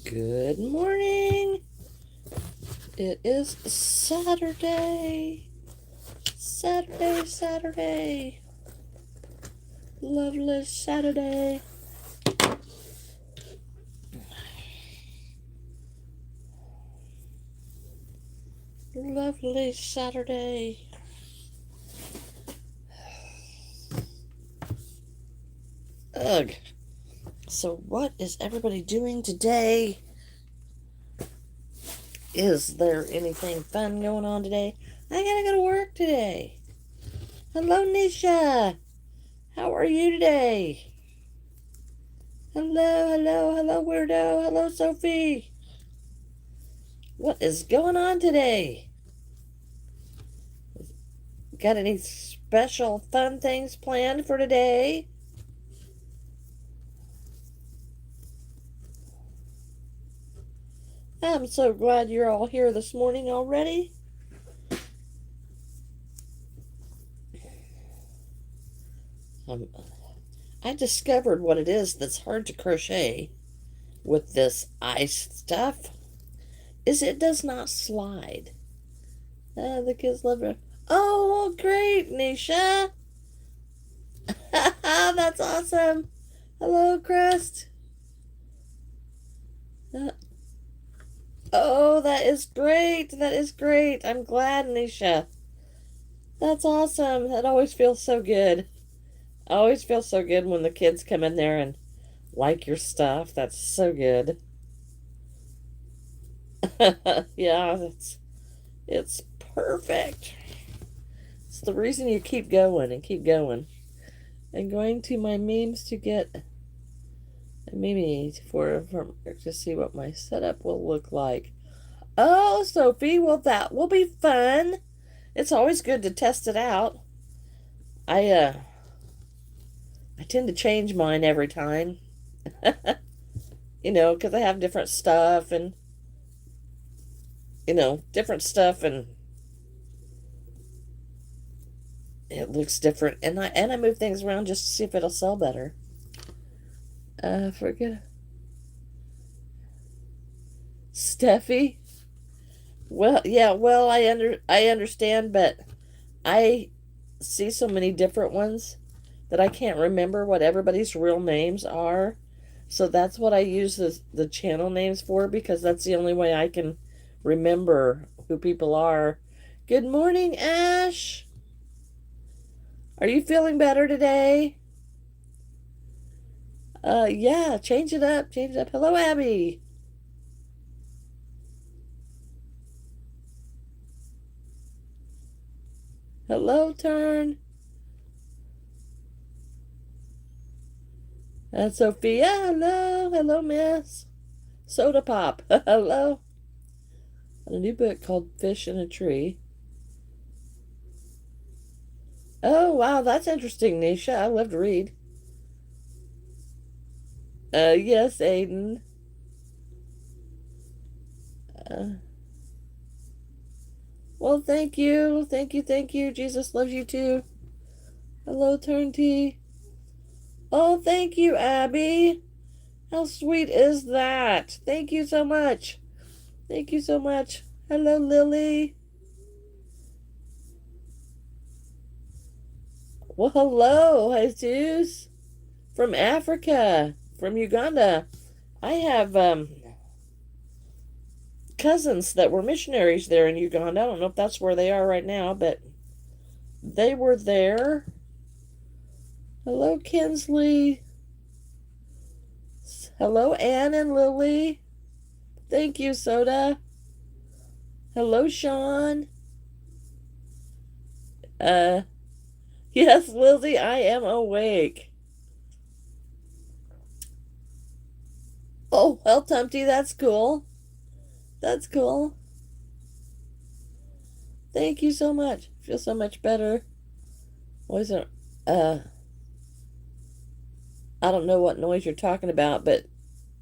Good morning. It is Saturday. Saturday. Lovely Saturday. Lovely Saturday. Ugh. So what is everybody doing today? Is there anything fun going on today? I gotta go to work today. Hello, Nisha. How are you today? Hello, weirdo. Hello, Sophie. What is going on today? Got any special fun things planned for today? I'm so glad you're all here this morning already. I discovered what it is that's hard to crochet with this ice stuff is it does not slide. The kids love it. Oh, well, great, Nisha. That's awesome. Hello, Crest. Oh, that is great. That is great. I'm glad, Nisha. That's awesome. That always feels so good. I always feel so good when the kids come in there and like your stuff. That's so good. Yeah, it's perfect. It's the reason you keep going and keep going. I'm going to my memes to get a meme to see what my setup will look like. Oh, Sophie, well that will be fun. It's always good to test it out. I tend to change mine every time. Because I have different stuff and different stuff and it looks different and I move things around just to see if it'll sell better. Forget Steffi. Well, yeah, well, I understand, but I see so many different ones that I can't remember what everybody's real names are. So that's what I use the channel names for because that's the only way I can remember who people are. Good morning, Ash. Are you feeling better today? Yeah, change it up. Hello, Abby. Hello, Turn. Sophia, hello, Miss. Soda Pop, hello. A new book called Fish in a Tree. Oh, wow, that's interesting, Nisha. I love to read. Yes, Aiden. Uh, well, thank you. Thank you. Jesus loves you too. Hello, Turn T. Oh, thank you, Abby. How sweet is that? Thank you so much. Thank you so much. Hello, Lily. Well, hello, Jesus. From Africa, from Uganda. I have cousins that were missionaries there in Uganda. I don't know if that's where they are right now, but they were there. Hello, Kinsley. Hello, Anne and Lily. Thank you, Soda. Hello, Sean. Yes, Lizzie, I am awake. Oh, well, Tumpty, that's cool. That's cool. Thank you so much. Feel so much better. Always I don't know what noise you're talking about, but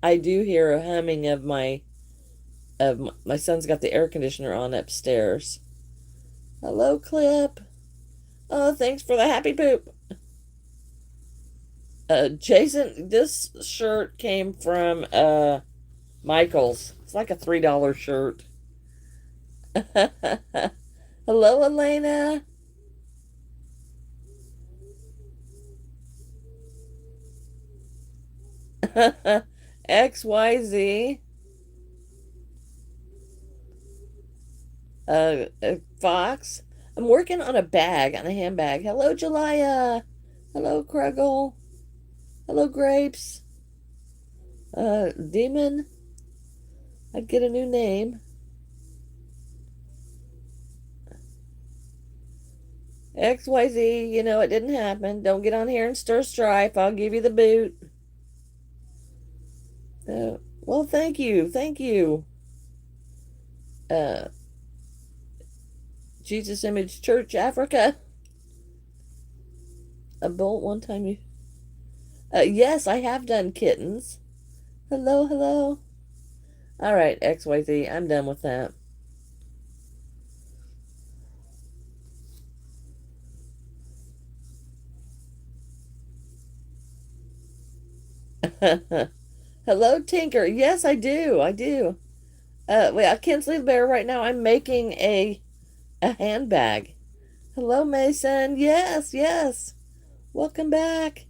I do hear a humming of my son's got the air conditioner on upstairs. Hello, Clip. Oh, thanks for the happy poop. Jason, this shirt came from Michael's. It's like a $3 shirt. Hello, Elena. XYZ. Fox. I'm working on a bag, on a handbag. Hello, Jelia. Hello, Cruggle. Hello, Grapes. Demon. I'd get a new name. XYZ, you know it didn't happen. Don't get on here and stir strife. I'll give you the boot. Well, thank you. Thank you. Uh, Jesus Image Church Africa. A bolt one time you. Yes, I have done kittens. Hello, hello. All right, XYZ, I'm done with that. Hello, Tinker. Yes, I do. I do. Wait, I can't sleep there right now. I'm making a handbag. Hello, Mason. Yes, yes. Welcome back.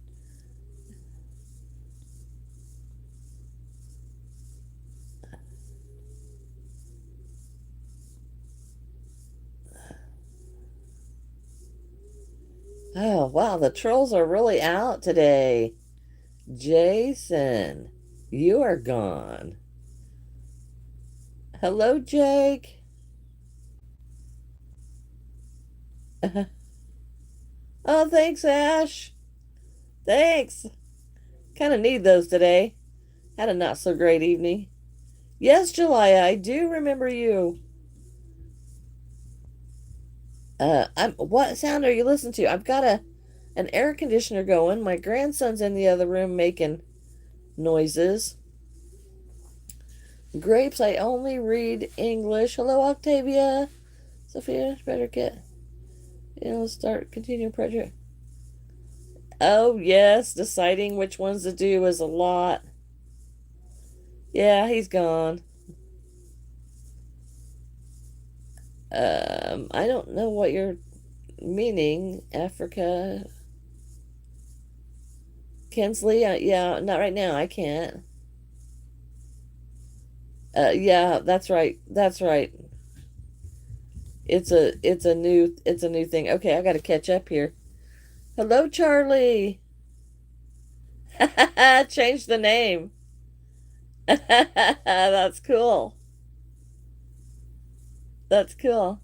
Oh, wow, the trolls are really out today. Jason, you are gone. Hello, Jake. Oh, thanks, Ash. Thanks. Kind of need those today. Had a not so great evening. Yes, Julia, I do remember you. What sound are you listening to? I've got an air conditioner going. My grandson's in the other room making noises. Grapes, I only read English. Hello, Octavia. Sophia, better get, start, continue project. Oh, yes, deciding which ones to do is a lot. Yeah, he's gone. I don't know what you're meaning, Africa. Kinsley, yeah, not right now. I can't. Yeah, that's right. That's right. It's a new thing. Okay, I got to catch up here. Hello, Charlie. Change the name. That's cool. That's cool.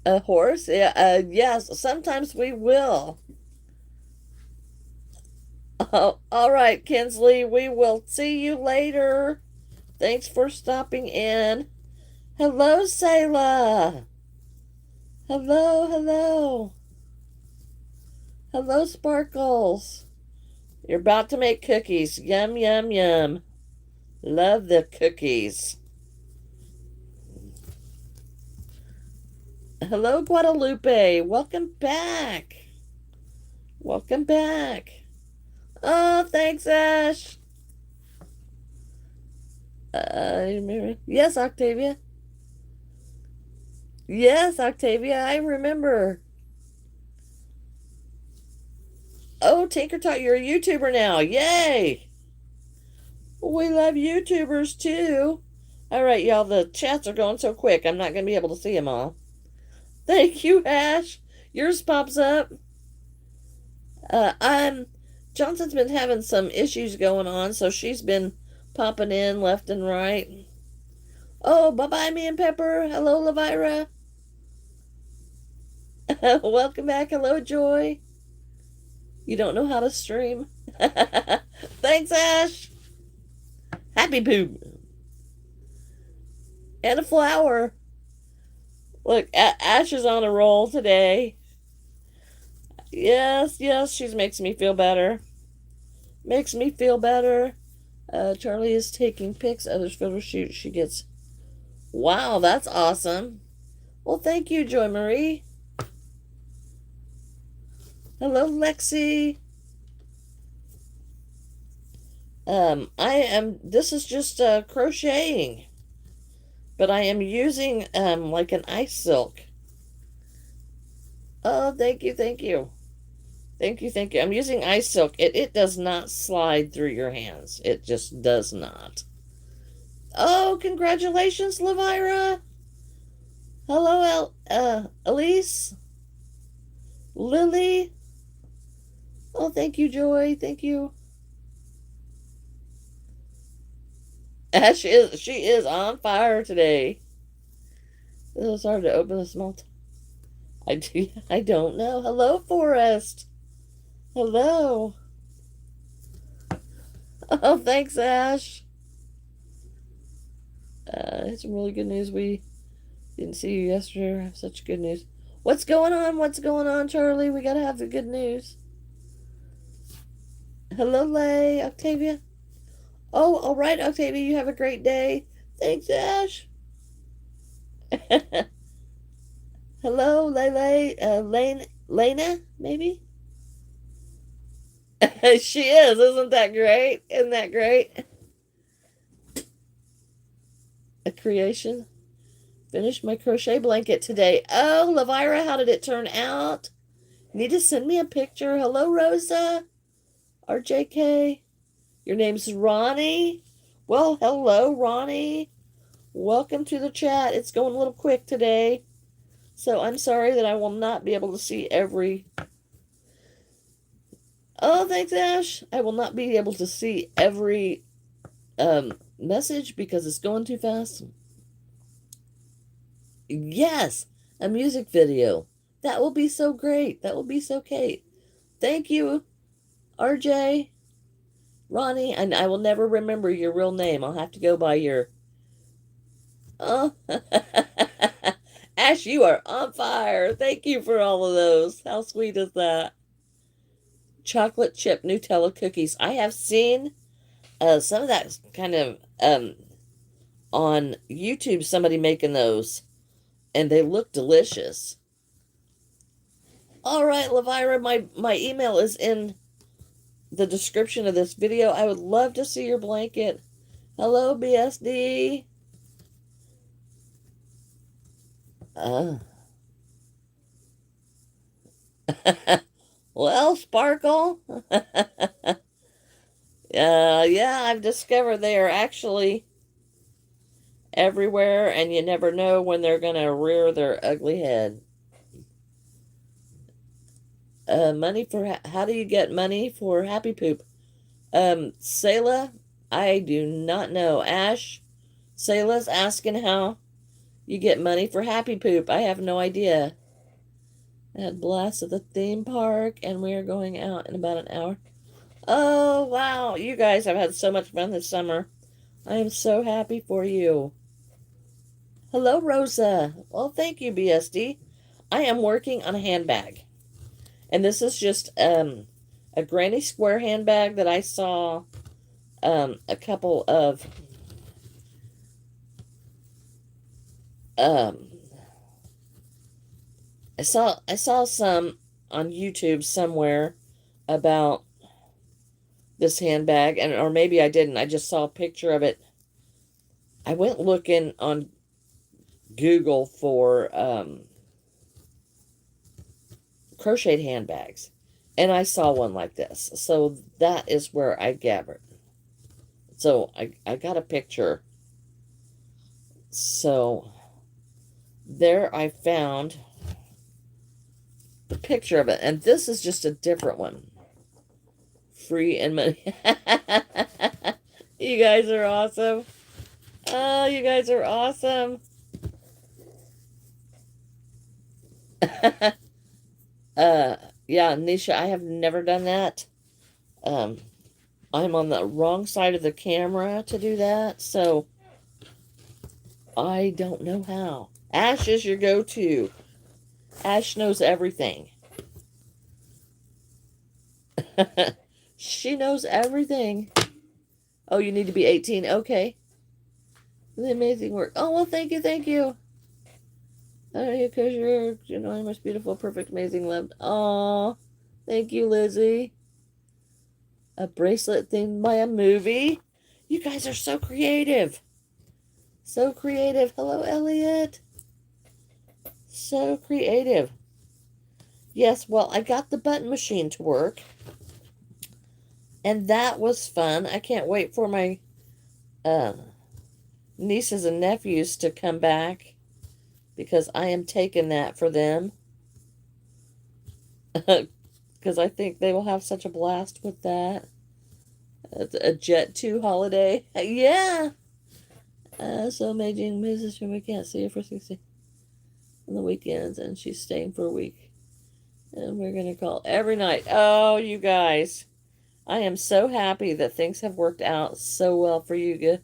A horse? Yeah, yes, sometimes we will. Oh, all right, Kinsley, we will see you later. Thanks for stopping in. Hello, Sayla. Hello, hello. Hello, Sparkles. You're about to make cookies. Yum, yum, yum. Love the cookies. Hello, Guadalupe. Welcome back. Welcome back. Oh, thanks, Ash. Yes, Octavia. Yes, Octavia, I remember. Oh, Tinker Tot, you're a YouTuber now. Yay! We love YouTubers too. All right, y'all, the chats are going so quick, I'm not going to be able to see them all. Thank you, Ash. Yours pops up. I'm Johnson's been having some issues going on, so she's been popping in left and right. Oh, bye-bye, me and Pepper. Hello, Levira. Welcome back. Hello, Joy. You don't know how to stream? Thanks, Ash. Happy poop. And a flower. Look, Ash is on a roll today. Yes, yes, she makes me feel better. Makes me feel better. Charlie is taking pics. Others photo shoot. She gets. Wow, that's awesome. Well, thank you, Joy Marie. Hello, Lexi. this is just crocheting, but I am using like an ice silk. Oh, thank you, thank you. Thank you, thank you. I'm using ice silk. It does not slide through your hands. It just does not. Oh, congratulations, Levira. Hello, Elise. Lily. Oh, thank you, Joy. Thank you. She is on fire today. It was hard to open the small. I don't know. Hello, Forest. Hello. Oh, thanks, Ash. It's some really good news. We didn't see you yesterday. I have such good news. What's going on? What's going on, Charlie? We gotta have the good news. Hello, Lay, Octavia. Oh, all right, Octavia. You have a great day. Thanks, Ash. Hello, Lele. Lena, maybe. She is. Isn't that great? Isn't that great? A creation. Finished my crochet blanket today. Oh, Lavira, how did it turn out? Need to send me a picture. Hello, Rosa. RJK. Your name's Ronnie. Well, hello, Ronnie. Welcome to the chat. It's going a little quick today. So I'm sorry that I will not be able to see every. Oh, thanks, Ash. I will not be able to see every message because it's going too fast. Yes, a music video. That will be so great. That will be so great. Thank you, RJ, Ronnie, and I will never remember your real name. I'll have to go by your. Oh, Ash, you are on fire. Thank you for all of those. How sweet is that? Chocolate chip Nutella cookies. I have seen some of that kind of on YouTube. Somebody making those, and they look delicious. All right, Levira, my email is in the description of this video. I would love to see your blanket. Hello, BSD. Uh. Well, Sparkle. Yeah, I've discovered they are actually everywhere, and you never know when they're going to rear their ugly head. Money for how do you get money for Happy Poop? Selah, I do not know. Ash, Selah's asking how you get money for Happy Poop. I have no idea. I had blast at the theme park, and we are going out in about an hour. Oh, wow. You guys have had so much fun this summer. I am so happy for you. Hello, Rosa. Well, thank you, BSD. I am working on a handbag. And this is just a granny square handbag that I saw a couple of I saw some on YouTube somewhere about this handbag, and or maybe I didn't. I just saw a picture of it. I went looking on Google for crocheted handbags, and I saw one like this. So that is where I gathered. So I got a picture. So there I found the picture of it, and this is just a different one. Free and money. You guys are awesome. Oh, you guys are awesome. Yeah, Nisha, I have never done that. Um, I'm on the wrong side of the camera to do that, so I don't know how. Ash is your go-to. Ash knows everything. She knows everything. Oh, you need to be 18. Okay. The amazing work. Oh, well, thank you, thank you. Because you're most beautiful, perfect, amazing, loved. Oh, thank you, Lizzie. A bracelet themed by a movie. You guys are so creative. So creative. Hello, Elliot. So creative. Yes, well, I got the button machine to work. And that was fun. I can't wait for my nieces and nephews to come back because I am taking that for them. Because I think they will have such a blast with that. A Jet 2 holiday. Yeah. So amazing Mrs. We can't see her for 60 on the weekends, and she's staying for a week. And we're going to call every night. Oh, you guys. I am so happy that things have worked out so well for you.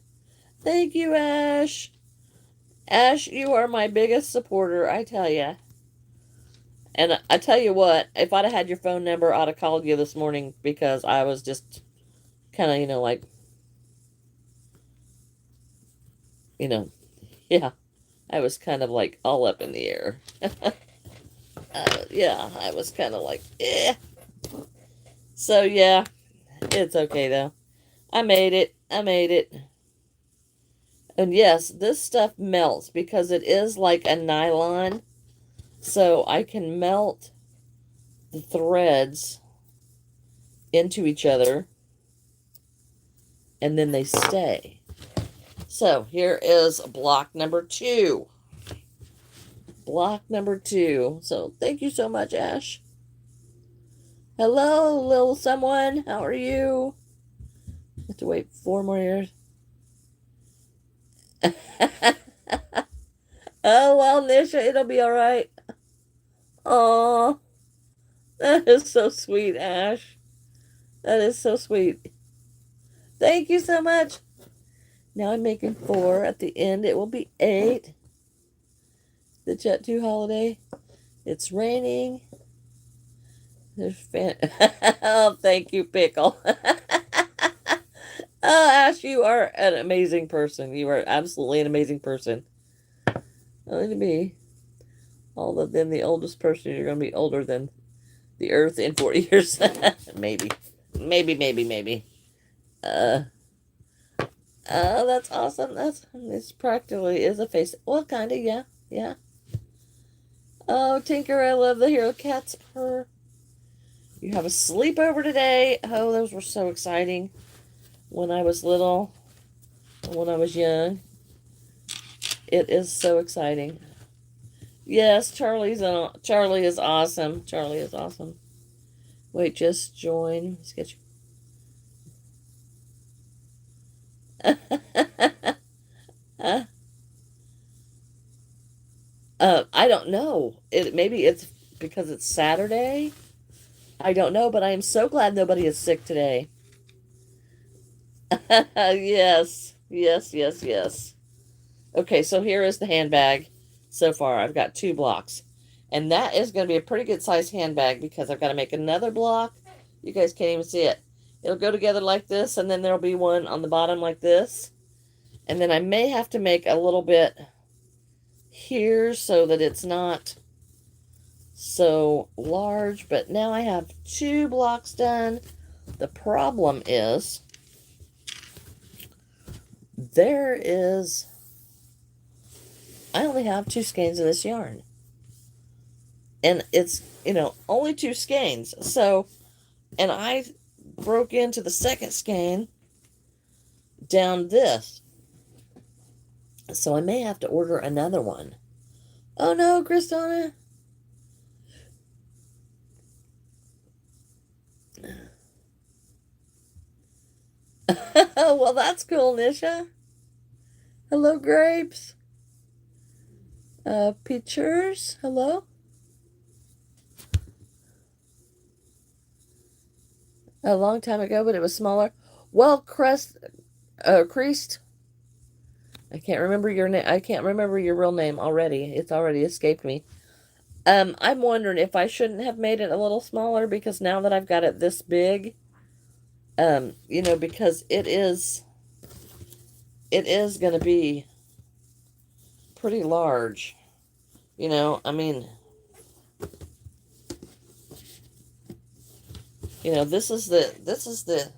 Thank you, Ash. Ash, you are my biggest supporter, I tell you. And I tell you what, if I'd have had your phone number, I'd have called you this morning because I was just kind of, like, yeah, I was kind of like all up in the air. Yeah, I was kind of like, eh. So, yeah, it's okay though. I made it. I made it. And yes, this stuff melts because it is like a nylon. So I can melt the threads into each other and then they stay. So here is block number 2. Block number 2. So thank you so much, Ash. Hello, little someone. How are you? Have to wait 4 more years. Oh, well, Nisha, it'll be all right. Aw, that is so sweet, Ash. That is so sweet. Thank you so much. Now I'm making 4. At the end, it will be 8. The Jet 2 holiday. It's raining. There's oh, thank you, Pickle. Oh, Ash, you are an amazing person. You are absolutely an amazing person. Only to be, although then the oldest person, you're going to be older than the Earth in 40 years. Maybe. Maybe. Oh, that's awesome. This practically is a face. Well, kind of, yeah. Oh, Tinker, I love the hero cats purr. You have a sleepover today. Oh, those were so exciting. When I was little, when I was young. It is so exciting. Yes, Charlie is awesome. Charlie is awesome. Wait, just join. Let's get you. I don't know. Maybe it's because it's Saturday. I don't know, but I am so glad nobody is sick today. Yes. Okay, so here is the handbag. So far, I've got 2 blocks. And that is going to be a pretty good size handbag because I've got to make another block. You guys can't even see it. It'll go together like this, and then there'll be one on the bottom like this. And then I may have to make a little bit here so that it's not so large. But now I have 2 blocks done. The problem is I only have 2 skeins of this yarn. And it's, only 2 skeins. So, and I broke into the second skein down this. So I may have to order another one. Oh no, Christina. Well, that's cool, Nisha. Hello, Grapes. Pictures. Hello. A long time ago, but it was smaller. Well, Creased. I can't remember your name. I can't remember your real name already. It's already escaped me. I'm wondering if I shouldn't have made it a little smaller because now that I've got it this big, because it is going to be pretty large. I mean, this is the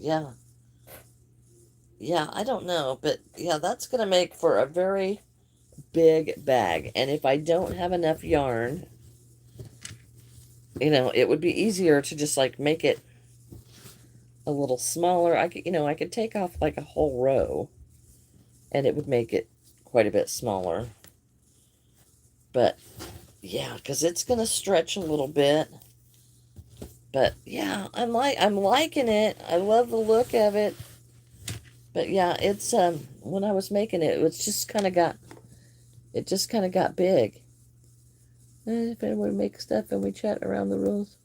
yeah. Yeah, I don't know, but yeah, that's going to make for a very big bag. And if I don't have enough yarn, it would be easier to just like make it a little smaller. I could take off like a whole row and it would make it quite a bit smaller. But yeah, because it's going to stretch a little bit. But yeah, I'm liking it. I love the look of it. But yeah, it's when I was making it, it just kind of got big. If anyone makes stuff and we chat around the rules.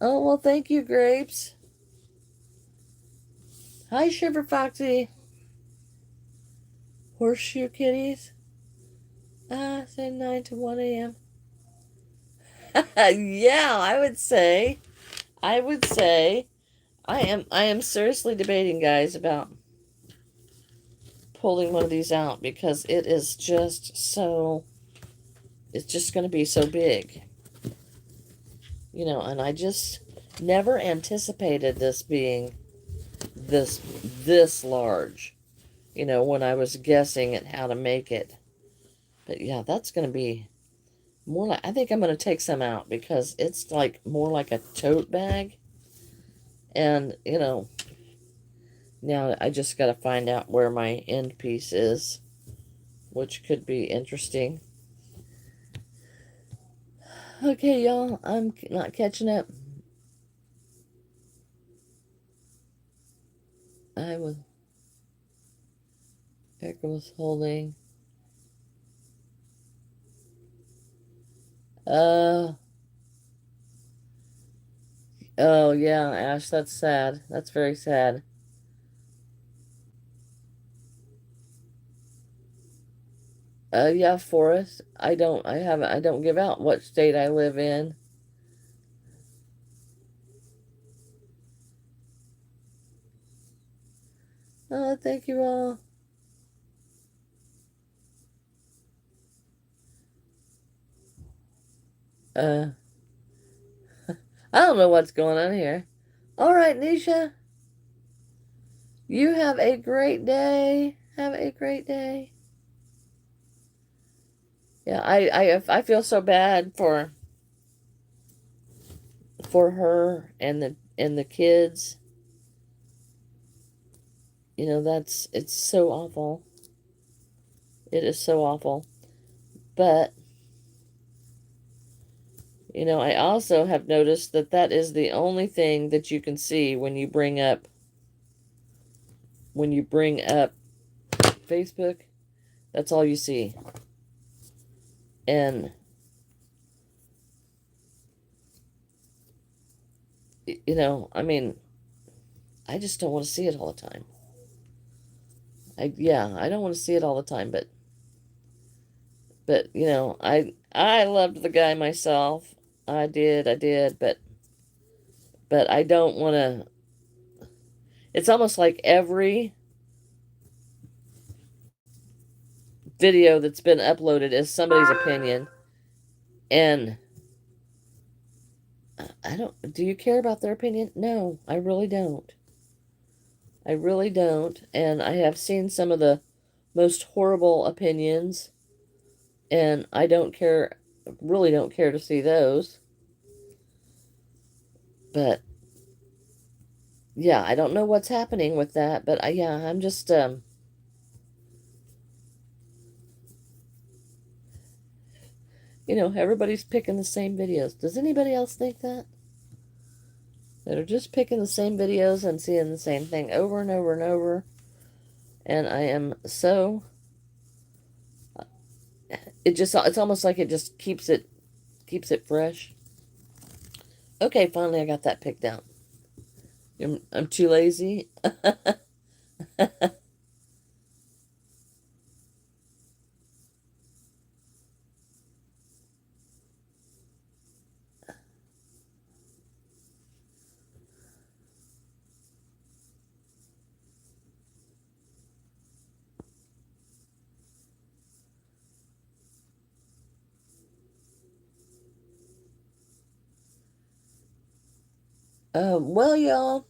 Oh, well, thank you, Grapes. Hi, Shiver Foxy. Horseshoe Kitties. Say 9 to 1 a.m. Yeah, I would say. I would say. I am seriously debating, guys, about pulling one of these out because it is just so, it's just going to be so big. And I just never anticipated this being this large, when I was guessing at how to make it. But yeah, that's going to be more like, I think I'm going to take some out because it's like more like a tote bag. And, now I just got to find out where my end piece is, which could be interesting. Okay, y'all, I'm not catching up. Erica was holding. Uh, oh yeah, Ash, that's sad. That's very sad. Yeah, Forrest. I don't give out what state I live in. Oh, thank you all. Uh, I don't know what's going on here. All right, Nisha. You have a great day. Have a great day. Yeah, I feel so bad for her and the kids. It's so awful. It is so awful. But I also have noticed that that is the only thing that you can see when you bring up Facebook. That's all you see. And I mean, I just don't want to see it all the time. I don't want to see it all the time, but I loved the guy myself. I did, but I don't want to. It's almost like every video that's been uploaded is somebody's opinion, and I don't. Do you care about their opinion? No, I really don't. I really don't, and I have seen some of the most horrible opinions, and I don't care, really don't care to see those. But yeah, I don't know what's happening with that, but yeah, I'm just everybody's picking the same videos. Does anybody else think that? That are just picking the same videos and seeing the same thing over and over and over. And I am so, it's almost like it just keeps it fresh. Okay, finally I got that picked out. I'm too lazy. Well, y'all,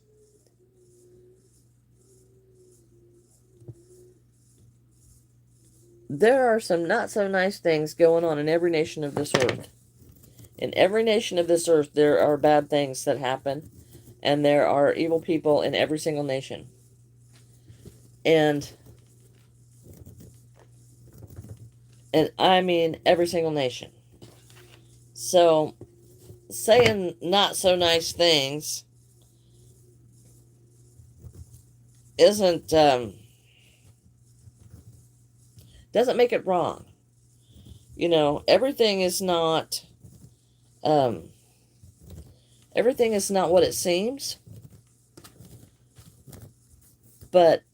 there are some not so nice things going on in every nation of this earth. In every nation of this earth, there are bad things that happen, and there are evil people in every single nation. And I mean every single nation. So saying not so nice things isn't doesn't make it wrong. You know, um everything is not what it seems, but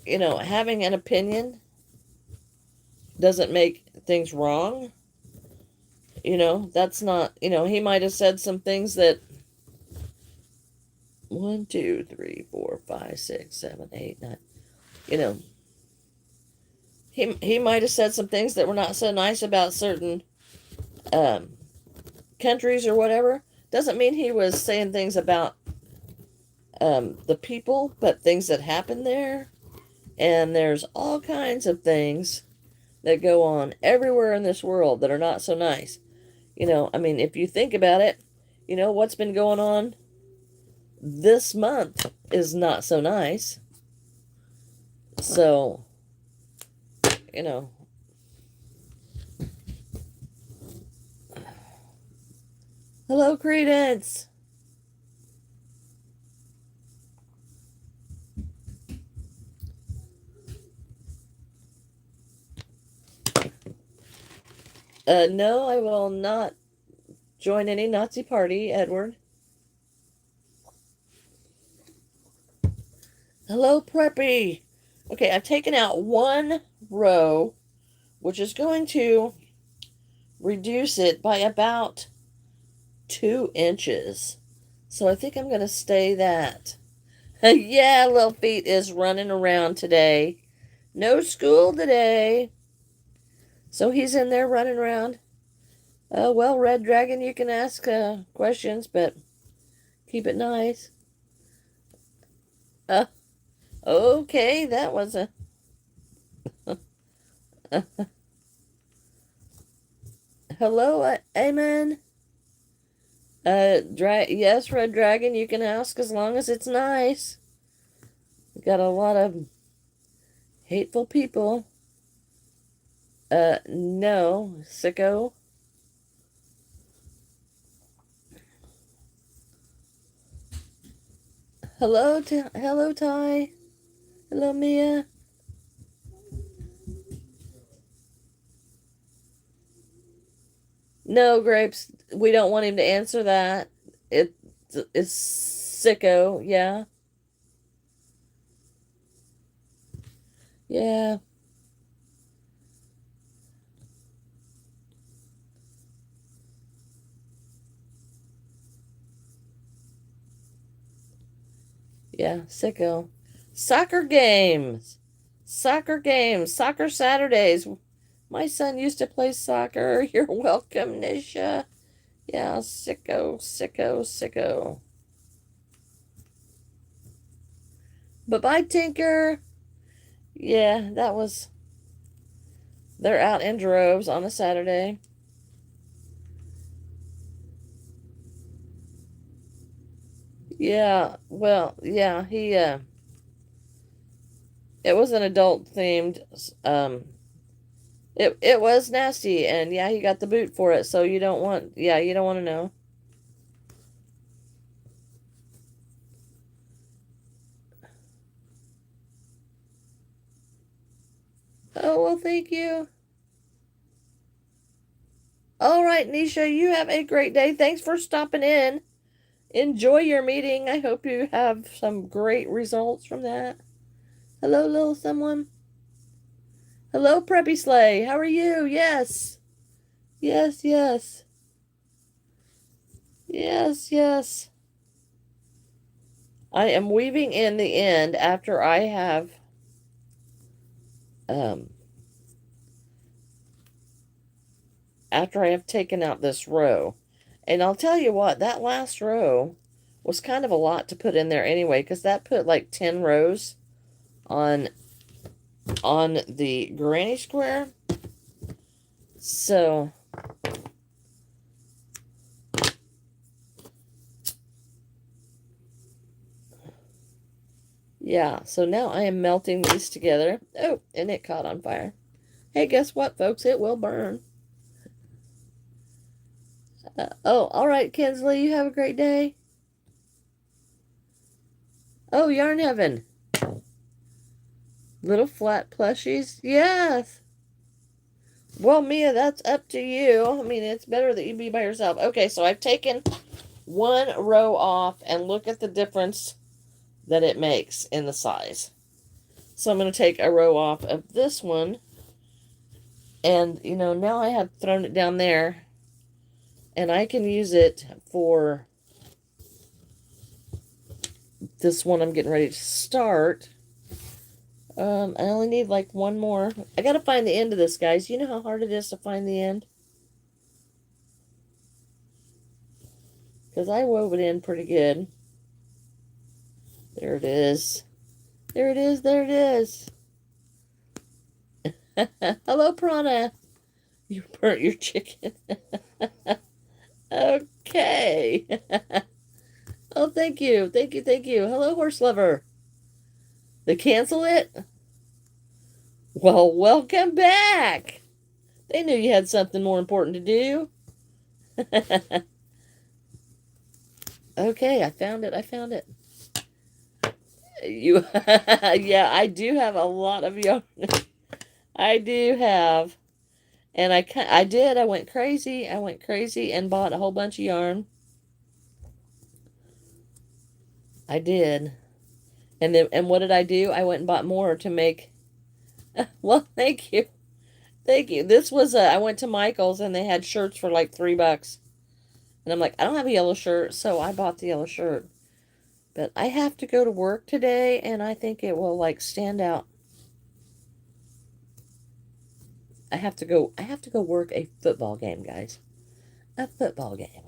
you know, having an opinion doesn't make things wrong. You know, that's not, you know, he might have said some things that 1, 2, 3, 4, 5, 6, 7, 8, 9. You know, he might have said some things that were not so nice about certain um, countries or whatever. Doesn't mean he was saying things about the people, but things that happened there. And there's all kinds of things that go on everywhere in this world that are not so nice. You know, I mean, if you think about it, you know, what's been going on this month is not so nice. So, you know. Hello, Credence. No, I will not join any Nazi party, Edward. Hello, Preppy. Okay, I've taken out one row, which is going to reduce it by about 2 inches. So I think I'm going to stay that. Yeah, little feet is running around today. No school today. So he's in there running around. Well, Red Dragon, you can ask questions, but keep it nice. Uh, okay, that was a. Hello, Amen. Yes, Red Dragon, you can ask as long as it's nice. We got a lot of hateful people. No, sicko. Hello, Ty. Hello, Mia. No, Grapes, we don't want him to answer that. It's sicko, yeah. Yeah. Yeah, sicko. Soccer games. Soccer games. Soccer Saturdays. My son used to play soccer. You're welcome, Nisha. Yeah, sicko, sicko, sicko. Bye-bye, Tinker. Yeah, that was... They're out in droves on a Saturday. Yeah, well, yeah, it was an adult themed, it was nasty, and yeah, he got the boot for it, so you don't want, yeah, you don't want to know. Oh, well, thank you. All right, Nisha, you have a great day. Thanks for stopping in. Enjoy your meeting. I hope you have some great results from that. Hello, little someone. Hello, Preppy Slay. How are you? Yes. Yes, yes. Yes, yes. I am weaving in the end um after I have taken out this row. And I'll tell you what, that last row was kind of a lot to put in there anyway, because that put like 10 rows on the granny square. So yeah, so now I am melting these together. Oh, and it caught on fire. Hey, guess what, folks? It will burn. Oh, all right, Kinsley, you have a great day. Oh, Yarn Heaven. Little flat plushies? Yes. Well, Mia, that's up to you. I mean, it's better that you be by yourself. Okay, so I've taken one row off, and look at the difference that it makes in the size. So I'm going to take a row off of this one, and, you know, now I have thrown it down there, and I can use it for this one I'm getting ready to start. I only need like one more. I gotta find the end of this, guys. You know how hard it is to find the end? Because I wove it in pretty good. There it is. There it is. There it is. Hello, Prana. You burnt your chicken. Okay. Oh, thank you. Thank you. Thank you. Hello, horse lover. They cancel it? Well, welcome back. They knew you had something more important to do. Okay, I found it. I found it. You, yeah, I do have a lot of yarn. I do have, and I did. I went crazy. I went crazy and bought a whole bunch of yarn. I did, and what did I do? I went and bought more to make. Well, thank you, thank you. This was I went to Michael's and they had shirts for like $3, and I'm like, I don't have a yellow shirt, so I bought the yellow shirt. But I have to go to work today, and I think it will like stand out. I have to go work a football game, guys. A football game.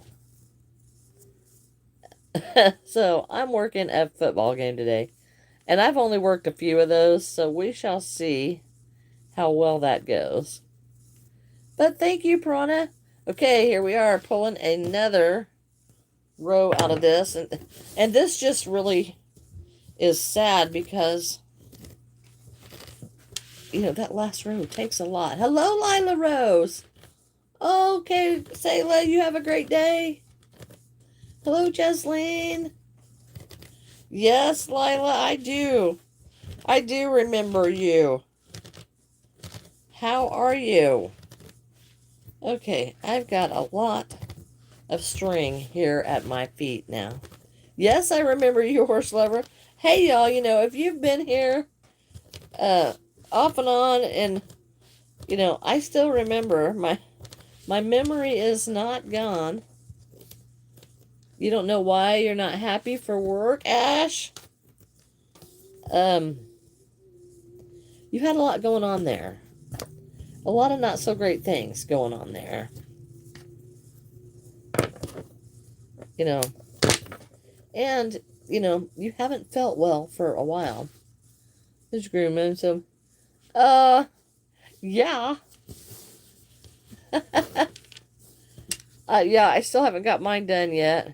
So I'm working a football game today. And I've only worked a few of those, so we shall see how well that goes. But thank you, Piranha. Okay, here we are pulling another row out of this. And this just really is sad because, you know, that last row takes a lot. Hello, Lila Rose. Okay, Sayla, you have a great day. Hello, Jesleen. Yes, Lila, I do. I do remember you. How are you? Okay, I've got a lot of string here at my feet now. Yes, I remember you, horse lover. Hey, y'all, you know, if you've been here off and on, and, you know, I still remember. My memory is not gone. You don't know why you're not happy for work, Ash? You had a lot going on there. A lot of not so great things going on there. You know. And, you know, you haven't felt well for a while. There's grooming, so yeah. Yeah, I still haven't got mine done yet.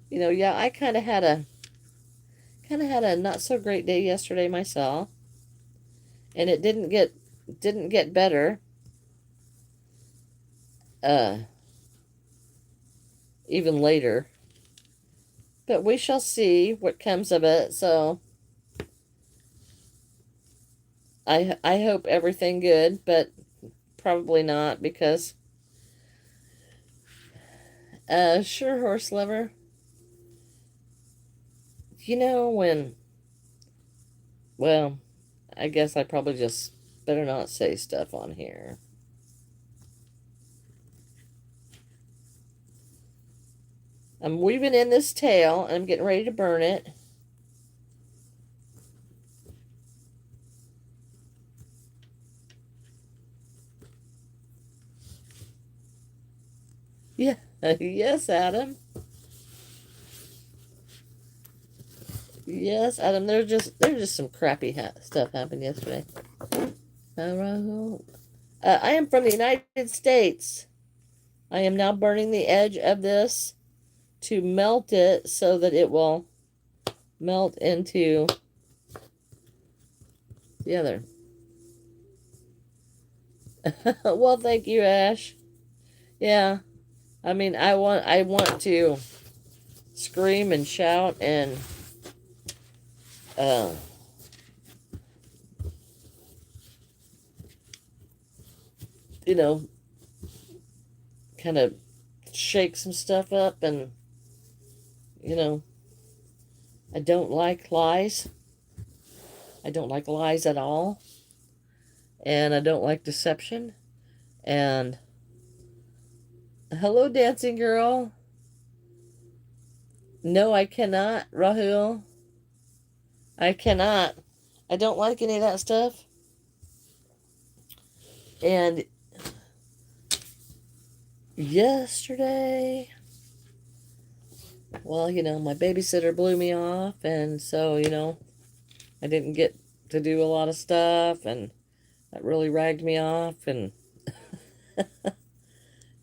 You know, yeah, I kind of had a not so great day yesterday myself. And it didn't get better. Even later. But we shall see what comes of it. So I hope everything good, but probably not, because sure, horse lover. You know, well, I guess I probably just better not say stuff on here. I'm weaving in this tail, and I'm getting ready to burn it. Yeah, yes, Adam. Yes, Adam. There's just some crappy stuff happened yesterday. I am from the United States. I am now burning the edge of this to melt it so that it will melt into the other. Well, thank you, Ash. Yeah, I mean, I want to scream and shout and uh, you know, kind of shake some stuff up, and you know, I don't like lies. I don't like lies at all, and I don't like deception. And hello, dancing girl. No, I cannot, Rahul. I cannot. I don't like any of that stuff. And yesterday, well, my babysitter blew me off, and so, I didn't get to do a lot of stuff, and that really ragged me off. And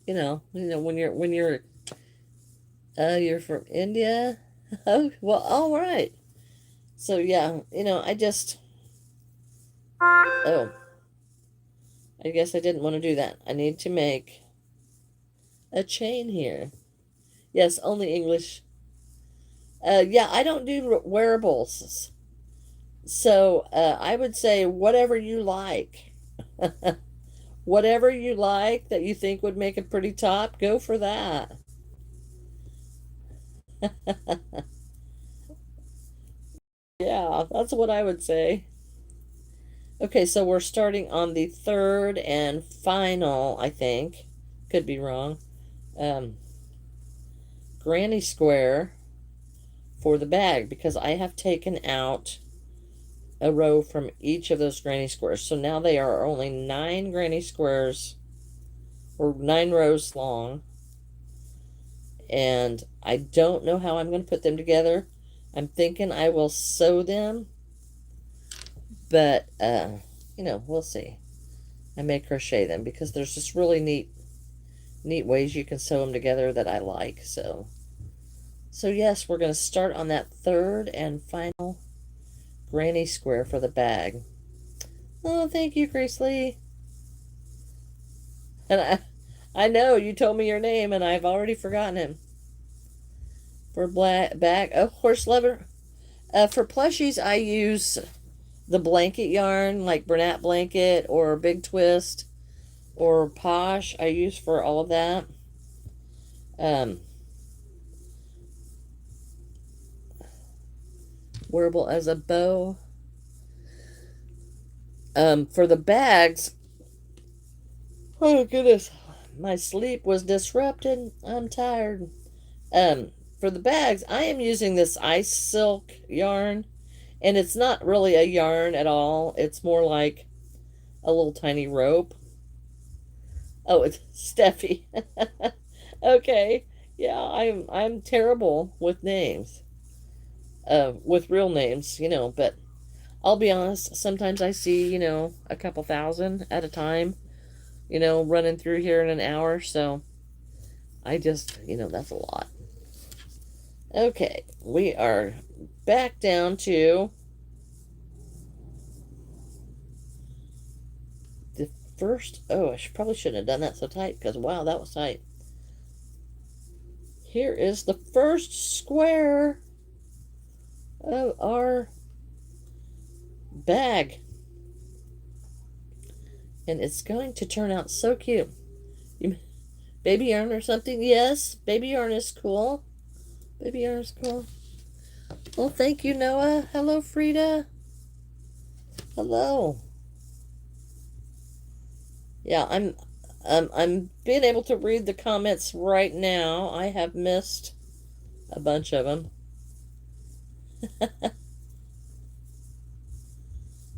when you're from India. Oh, well, all right. So yeah, oh, I guess I didn't want to do that. I need to make a chain here. Yes, only English. Yeah, I don't do wearables. So I would say whatever you like. Whatever you like that you think would make a pretty top, go for that. Yeah, that's what I would say. Okay, so we're starting on the third and final, I think. Could be wrong. Um, Granny square for the bag, because I have taken out a row from each of those granny squares. So now they are only 9 granny squares, or 9 rows long. And I don't know how I'm going to put them together. I'm thinking I will sew them, but we'll see. I may crochet them because there's just really neat ways you can sew them together that I like. So yes, we're going to start on that third and final granny square for the bag. Oh, thank you, Grace Lee. And I know you told me your name, and I've already forgotten him. For black bag, oh, horse leather. For plushies, I use the blanket yarn, like Bernat blanket or Big Twist or Posh. I use for all of that. Wearable as a bow. For the bags, oh goodness, my sleep was disrupted. I'm tired. For the bags, I am using this ice silk yarn, and it's not really a yarn at all. It's more like a little tiny rope. Oh, it's Steffi. Okay. Yeah, I'm terrible with names. With real names, but I'll be honest, sometimes I see, a couple thousand at a time, running through here in an hour, so I just, that's a lot. Okay, we are back down to the first. Oh, probably shouldn't have done that so tight, because wow, that was tight. Here is the first square of our bag, and it's going to turn out so cute. Baby yarn or something? Yes, baby yarn is cool. Baby yarn is cool. Well, thank you, Noah. Hello, Frida. Hello. Yeah, I'm being able to read the comments right now. I have missed a bunch of them. A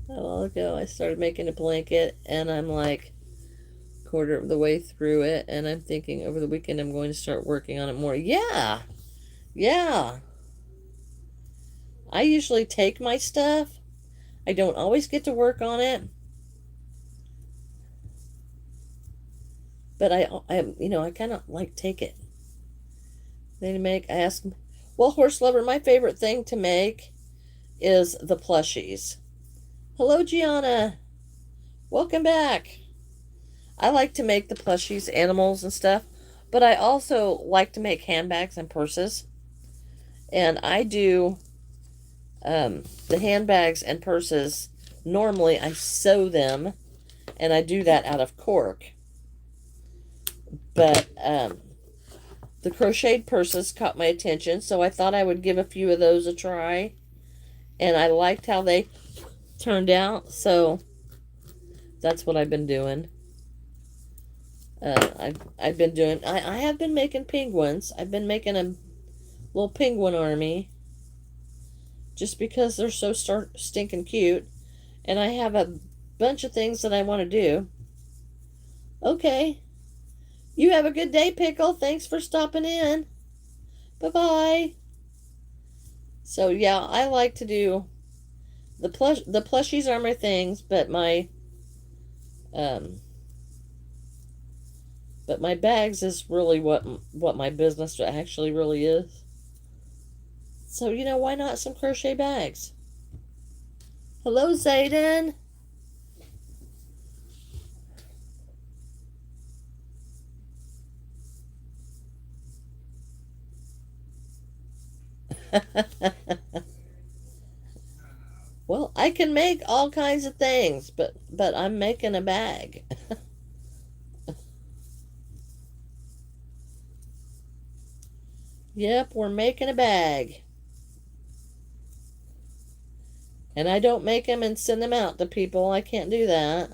while ago, I started making a blanket, and I'm like quarter of the way through it, and I'm thinking over the weekend I'm going to start working on it more. Yeah, yeah. I usually take my stuff. I don't always get to work on it. But I kind of like take it. Then I ask, well, horse lover, my favorite thing to make is the plushies. Hello, Gianna. Welcome back. I like to make the plushies, animals and stuff, but I also like to make handbags and purses. And I do the handbags and purses. Normally, I sew them, and I do that out of cork. But the crocheted purses caught my attention, so I thought I would give a few of those a try. And I liked how they turned out, so that's what I've been doing. I've been doing. I have been making penguins. I've been making a little penguin army, just because they're so stinking cute, and I have a bunch of things that I want to do. Okay, you have a good day, Pickle. Thanks for stopping in. Bye bye. So yeah, I like to do the plushies are my things, but my bags is really what my business actually really is. So, why not some crochet bags? Hello, Zayden. Well, I can make all kinds of things, but I'm making a bag. Yep, we're making a bag. And I don't make them and send them out to people. I can't do that.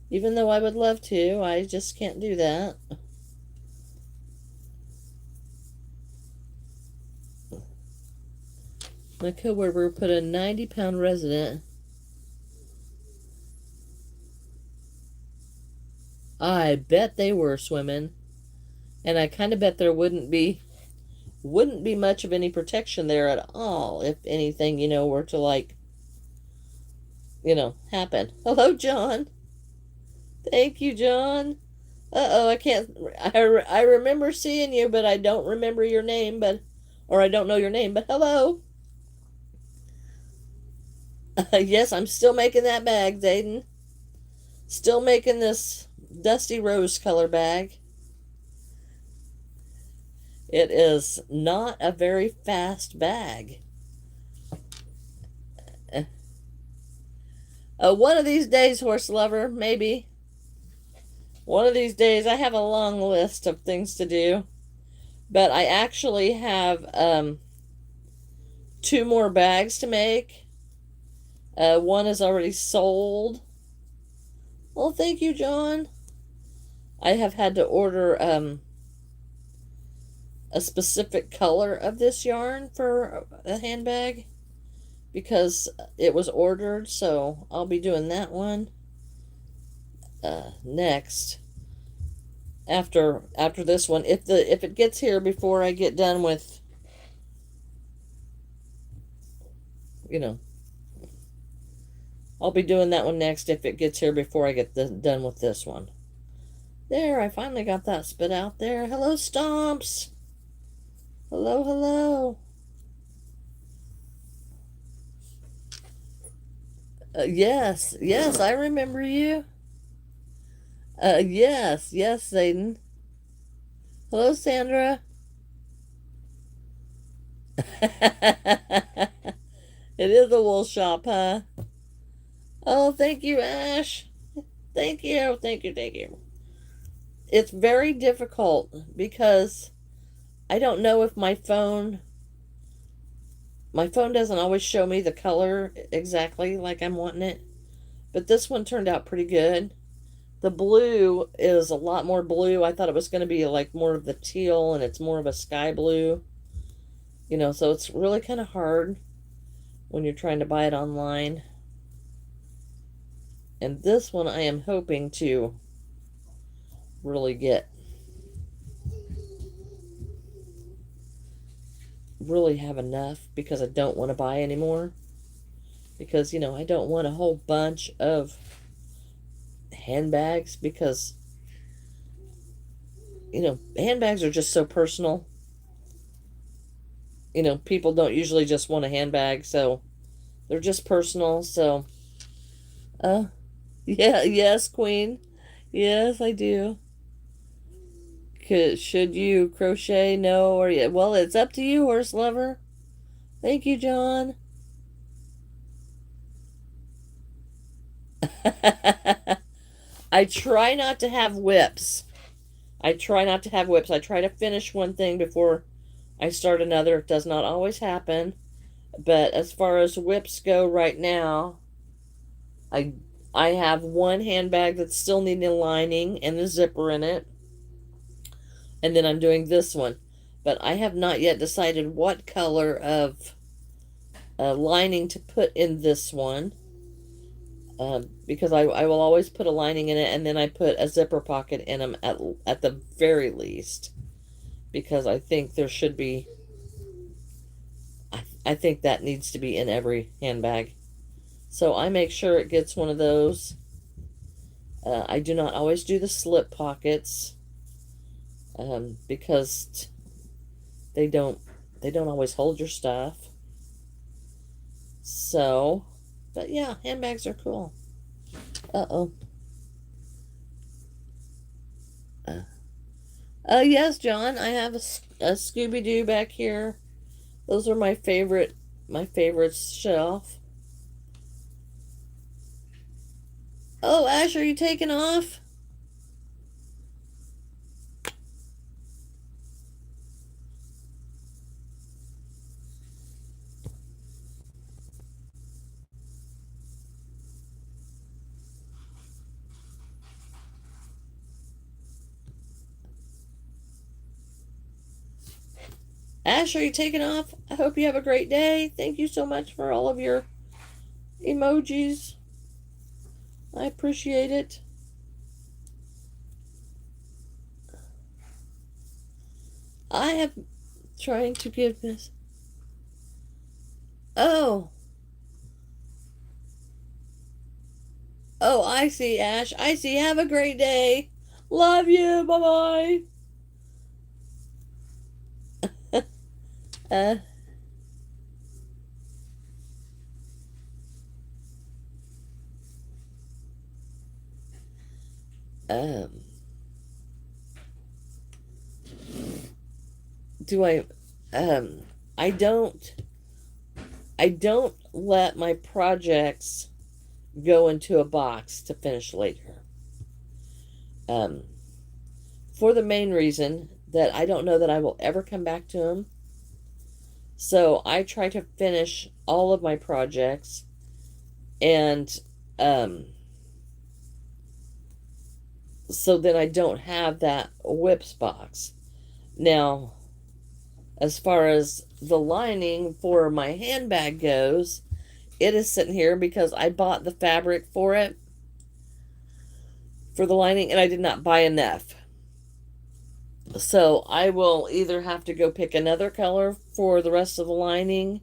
Even though I would love to, I just can't do that. My coworker put a 90-pound resident. I bet they were swimming. And I kind of bet there wouldn't be much of any protection there at all if anything, were to happen. Hello, John. Thank you, John. Uh-oh, I can't. I remember seeing you, but I don't remember your name, or I don't know your name, but hello. Yes, I'm still making that bag, Zayden. Still making this dusty rose color bag. It is not a very fast bag. One of these days, horse lover, maybe. One of these days, I have a long list of things to do. But I actually have 2 more bags to make. One is already sold. Well, thank you, John. I have had to order a specific color of this yarn for a handbag because it was ordered, so I'll be doing that one next after this one, if it gets here before I get done with I'll be doing that one next if it gets here before I get done with this one. There, I finally got that spit out there. Hello, Stomps. Hello, hello. Yes, I remember you. Yes, Zayden. Hello, Sandra. It is a wool shop, huh? Oh, thank you, Ash. Thank you. It's very difficult because I don't know if my phone doesn't always show me the color exactly like I'm wanting it. But this one turned out pretty good. The blue is a lot more blue. I thought it was going to be like more of the teal, and it's more of a sky blue. So it's really kind of hard when you're trying to buy it online. And this one I am hoping to really get really have enough because I don't want to buy anymore. Because, I don't want a whole bunch of handbags because, handbags are just so personal. People don't usually just want a handbag, so they're just personal. So, uh, yeah, yes, Queen. Yes, I do. Should you crochet? No, or yeah? Well, it's up to you, horse lover. Thank you, John. I try not to have whips. I try not to have whips. I try to finish one thing before I start another. It does not always happen. But as far as whips go right now, I I have one handbag that's still needing a lining and a zipper in it. And then I'm doing this one. But I have not yet decided what color of lining to put in this one. Because I will always put a lining in it and then I put a zipper pocket in them at the very least. Because I think there should be, I think that needs to be in every handbag. So I make sure it gets one of those. I do not always do the slip pockets because they don't always hold your stuff. So, but yeah, handbags are cool. Uh-oh. Yes, John, I have a Scooby-Doo back here. Those are my favorite shelf. Oh, Ash, are you taking off? Ash, are you taking off? I hope you have a great day. Thank you so much for all of your emojis. I appreciate it. I have trying to give this. Oh, oh, I see, Ash. I see. Have a great day. Love you. Bye bye. uh, um, do I? Um, I don't. I don't let my projects go into a box to finish later. Um, for the main reason that I don't know that I will ever come back to them. So I try to finish all of my projects and um, so then I don't have that whips box. Now, as far as the lining for my handbag goes, it is sitting here because I bought the fabric for it for the lining and I did not buy enough. So I will either have to go pick another color for the rest of the lining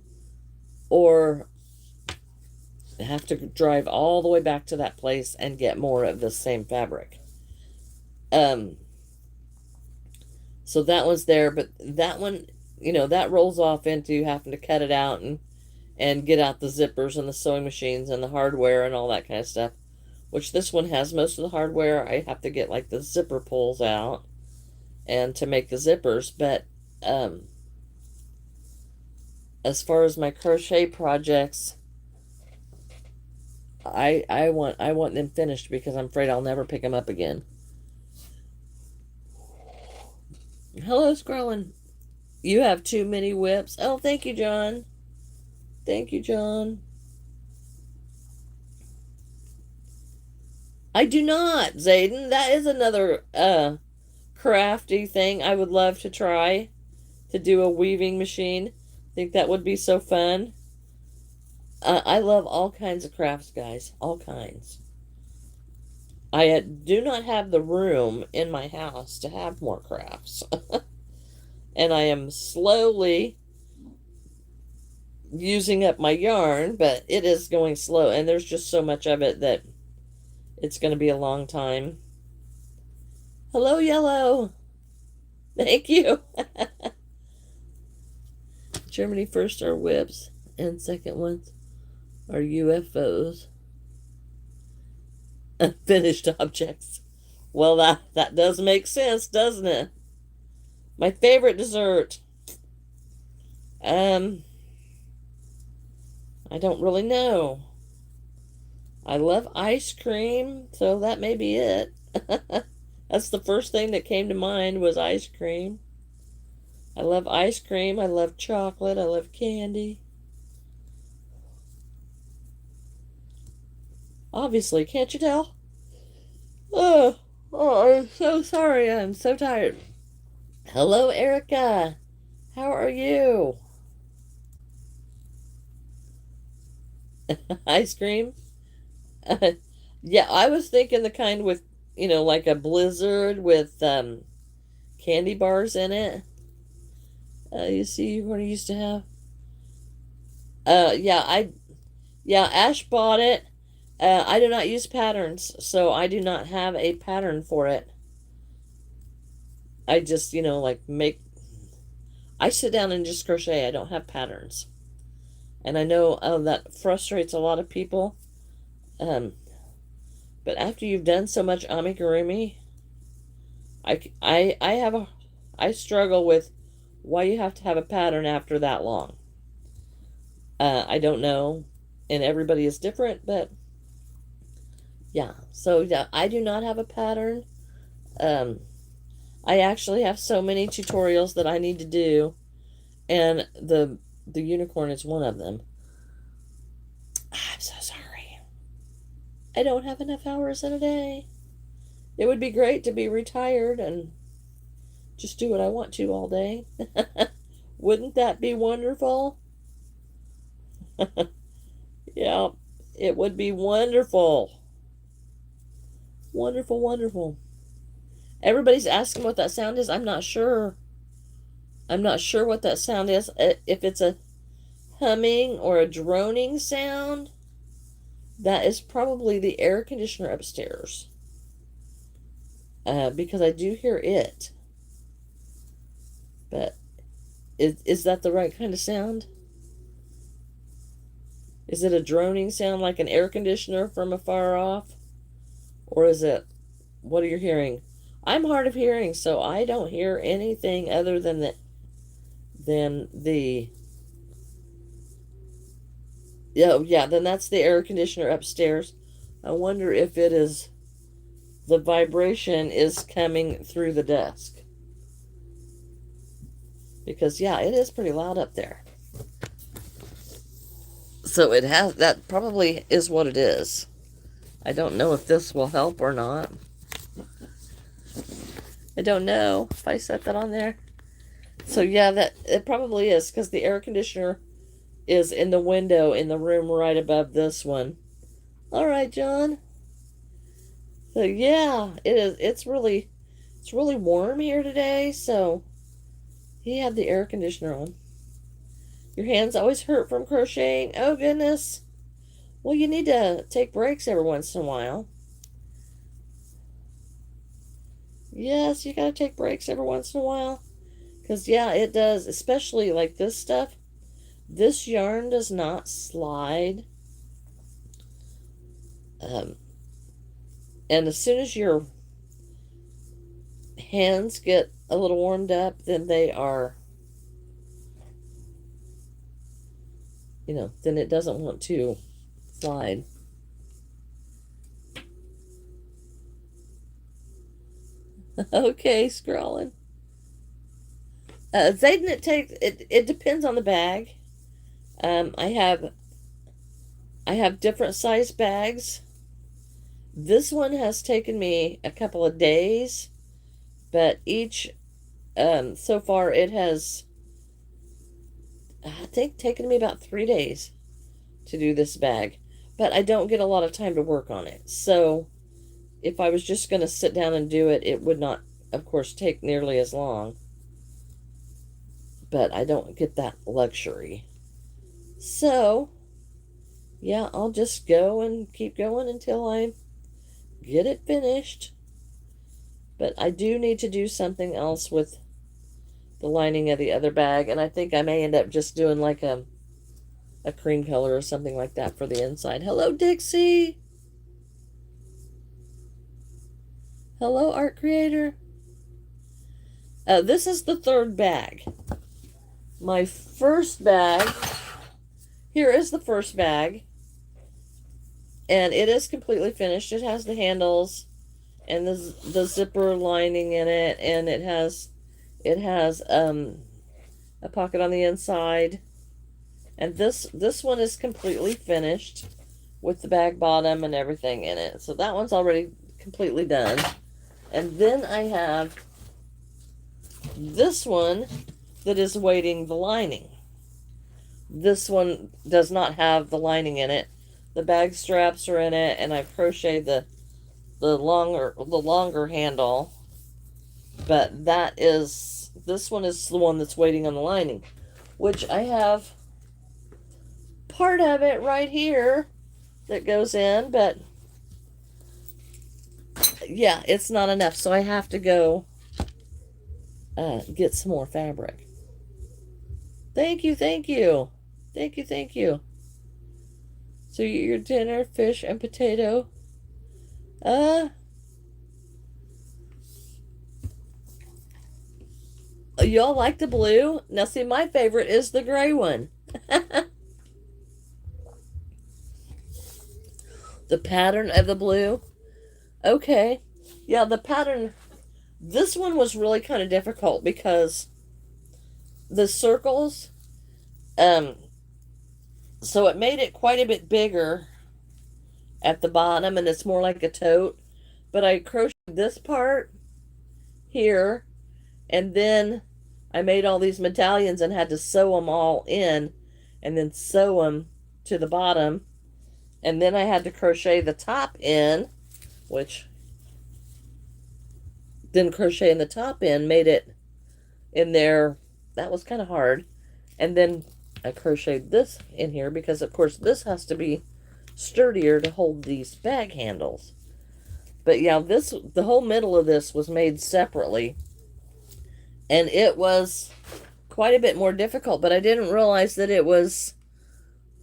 or have to drive all the way back to that place and get more of the same fabric. Um, so that one's there, but that one, that rolls off into having to cut it out and get out the zippers and the sewing machines and the hardware and all that kind of stuff. Which this one has most of the hardware. I have to get like the zipper pulls out and to make the zippers, but as far as my crochet projects, I want them finished because I'm afraid I'll never pick them up again. Hello, Scrollin. You have too many whips. Oh, thank you, John. Thank you, John. I do not, Zayden. That is another crafty thing I would love to try to do a weaving machine. I think that would be so fun. I love all kinds of crafts, guys. All kinds. I do not have the room in my house to have more crafts. And I am slowly using up my yarn, but it is going slow, and there's just so much of it that it's going to be a long time. Hello, Yellow. Thank you. Germany first are whips, and second ones are UFOs. Finished objects. Well, that does make sense, doesn't it? My favorite dessert. I don't really know. I love ice cream, so that may be it. That's the first thing that came to mind was ice cream. I love ice cream. I love chocolate. I love candy. Obviously, can't you tell? Oh, I'm so sorry. I'm so tired. Hello, Erica. How are you? Ice cream? Yeah, I was thinking the kind with, like a blizzard with candy bars in it. You see what I used to have? Yeah, Ash bought it. I do not use patterns, so I do not have a pattern for it. I just, like I sit down and just crochet. I don't have patterns. And I know that frustrates a lot of people. But after you've done so much amigurumi, I struggle with why you have to have a pattern after that long. I don't know, and everybody is different, but yeah. So yeah, I do not have a pattern. I actually have so many tutorials that I need to do, and the unicorn is one of them. I'm so sorry. I don't have enough hours in a day. It would be great to be retired and just do what I want to all day. Wouldn't that be wonderful? Yeah, it would be wonderful. Wonderful, wonderful. Everybody's asking what that sound is. I'm not sure. I'm not sure what that sound is. If it's a humming or a droning sound, that is probably the air conditioner upstairs. Because I do hear it. But is that the right kind of sound? Is it a droning sound like an air conditioner from afar off? Or is it, what are you hearing? I'm hard of hearing, so I don't hear anything other than the yeah, then that's the air conditioner upstairs. I wonder if it is the vibration is coming through the desk. Because yeah, it is pretty loud up there. So that probably is what it is. I don't know if this will help or not. I don't know if I set that on there. So yeah, that it probably is because the air conditioner is in the window in the room right above this one. All right, John. So yeah, it is. It's really warm here today. So he had the air conditioner on. Your hands always hurt from crocheting. Oh goodness. Well, you need to take breaks every once in a while. Yes, you gotta take breaks every once in a while. Because, yeah, it does. Especially like this stuff. This yarn does not slide. And as soon as your hands get a little warmed up, then they are, then it doesn't want to slide. Okay, scrolling. Zayden, it depends on the bag. I have different size bags. This one has taken me a couple of days, but each so far it has, I think, taken me about 3 days to do this bag. But I don't get a lot of time to work on it. So if I was just going to sit down and do it, it would not, of course, take nearly as long. But I don't get that luxury. So, yeah, I'll just go and keep going until I get it finished. But I do need to do something else with the lining of the other bag, and I think I may end up just doing like a cream color or something like that for the inside. Hello, Dixie. Hello, art creator. This is the third bag. My first bag, here is the first bag, and it is completely finished. It has the handles and the zipper lining in it, and it has a pocket on the inside. And this one is completely finished with the bag bottom and everything in it. So that one's already completely done. And then I have this one that is waiting the lining. This one does not have the lining in it. The bag straps are in it, and I've crocheted the longer handle. But this one is the one that's waiting on the lining, which I have part of it right here that goes in, but yeah, it's not enough, so I have to go get some more fabric. Thank you, thank you. Thank you, thank you. So your dinner, fish and potato. Y'all like the blue? Now see, my favorite is the gray one. The pattern of the blue. Okay. Yeah, the pattern. This one was really kind of difficult because the circles, so it made it quite a bit bigger at the bottom, and it's more like a tote. But I crocheted this part here, and then I made all these medallions and had to sew them all in, and then sew them to the bottom. And then I had to crochet the top in, which then crocheting the top in made it in there. That was kind of hard. And then I crocheted this in here because, of course, this has to be sturdier to hold these bag handles. But yeah, the whole middle of this was made separately, and it was quite a bit more difficult. But I didn't realize that it was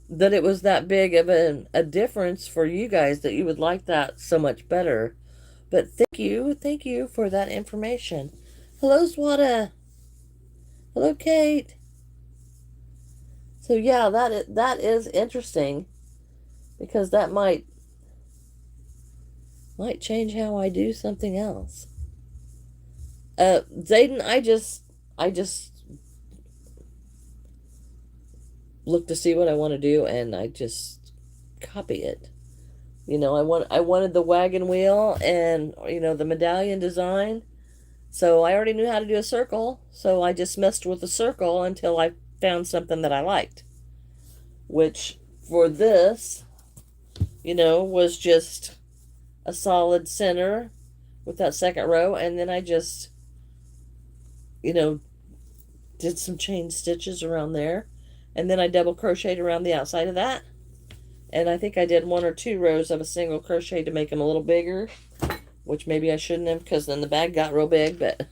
that big of a difference for you guys, that you would like that so much better. But thank you for that information. Hello, Swada. Hello, Kate. So yeah, that is interesting, because that might change how I do something else. Zayden, I just look to see what I want to do, and I just copy it. You know, I wanted the wagon wheel and, you know, the medallion design. So I already knew how to do a circle, so I just messed with the circle until I found something that I liked. Which for this, you know, was just a solid center with that second row, and then I just, you know, did some chain stitches around there, and then I double crocheted around the outside of that. And I think I did 1 or 2 rows of a single crochet to make them a little bigger, which maybe I shouldn't have, because then the bag got real big, but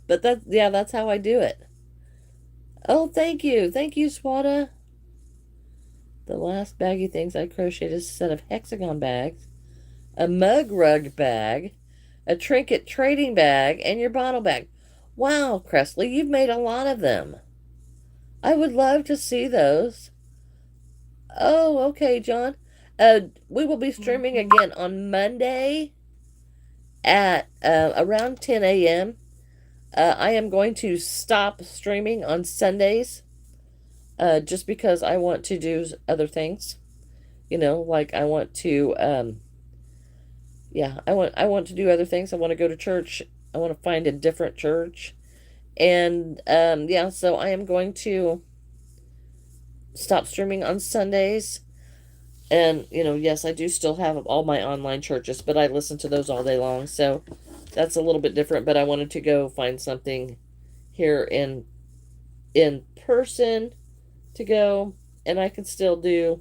but that's how I do it. Oh, thank you, Swada. The last baggy things I crocheted is a set of hexagon bags, a mug rug bag, a trinket trading bag, and your bottle bag. Wow, Cressley, you've made a lot of them. I would love to see those. Oh, okay, John. We will be streaming again on Monday at around 10 a.m. I am going to stop streaming on Sundays, just because I want to do other things. You know, like I want to, I want to do other things. I want to go to church. I want to find a different church. And, so I am going to stop streaming on Sundays. And, you know, yes, I do still have all my online churches, but I listen to those all day long. So that's a little bit different. But I wanted to go find something here in person to go, and I can still do